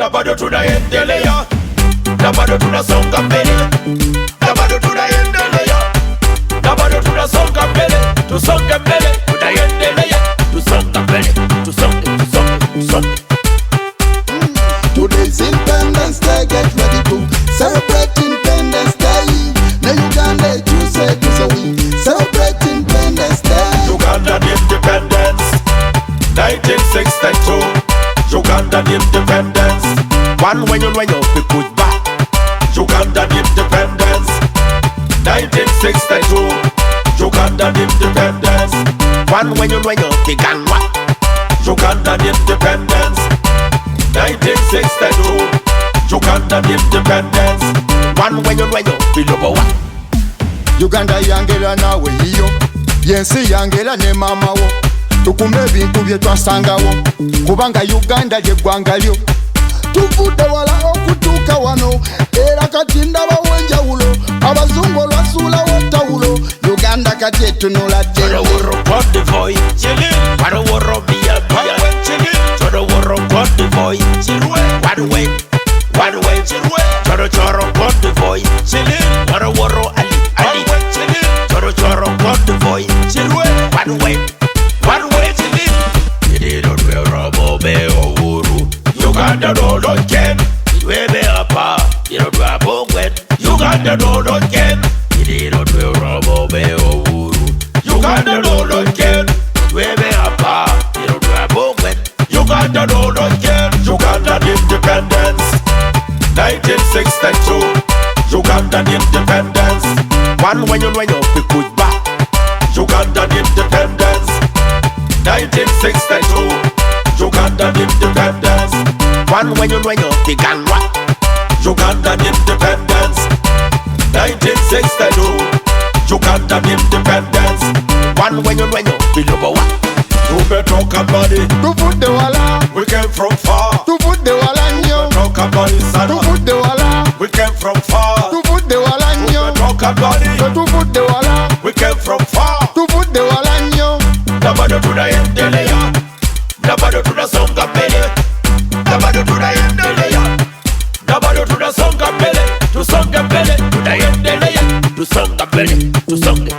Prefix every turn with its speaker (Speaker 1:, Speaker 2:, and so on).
Speaker 1: na bado tunaendelea, na bado tunasonga mbele, na bado tunaendelea, na bado tunasonga mbele, tusonge mbele, tunaendelea, tusonga mbele, tusonge.
Speaker 2: Today's Independence Day, get ready to celebrate Independence Day. Now Uganda, you say we celebrate Independence Day.
Speaker 1: Ugandan independence, 1962. Ugandan independence. One when you be put back. Ugandan independence, 1962. Ugandan independence. One when you be gone. Ugandan independence, 1962. Ugandan independence. One when you be number one.
Speaker 2: Uganda yangera nawe hiyo, yensi yangera ne mama wo. Tukume ebintu bye twasangawo, kubanga Uganda lye ggwanga lyo. Tuvudde wala okutuuka wano, era kati ndabawo enjawulo. Abazungu olwasuulawo ttawulo, Uganda kati etunula dde.
Speaker 1: Woro Cote d'Ivoire, woro bia, woro Cote d'Ivoire, one way, choro Cote d'Ivoire, woro Ali, choro Cote d'Ivoire, one way, Uganda don't ken, we be apa, you don't have when Uganda don't ken, you don't wear rubber be ovuru. Uganda don't ken, we be apa, you don't have when Uganda don't ken. Ugandan independence, 1962. Ugandan independence. One when you be put back. Ugandan independence, 1962. Ugandan independence. One when you be gone. Ugandan independence, 1962. Ugandan independence. One when you be number one. You better talk about it.
Speaker 2: Tuvudde wala,
Speaker 1: We came from far.
Speaker 2: tuvudde wala nnyo.
Speaker 1: Talk about it, son.
Speaker 2: Tuvudde wala,
Speaker 1: We came from far.
Speaker 2: tuvudde wala nnyo.
Speaker 1: Talk about it.
Speaker 2: Tuvudde wala,
Speaker 1: We came from far.
Speaker 2: tuvudde wala nnyo.
Speaker 1: Na bado tunaendelea, na bado tunasonga mbele, na bado tunaendelea, na bado tunasonga mbele, tusonge mbele, tunaendelea, tusonga mbele, tusonge.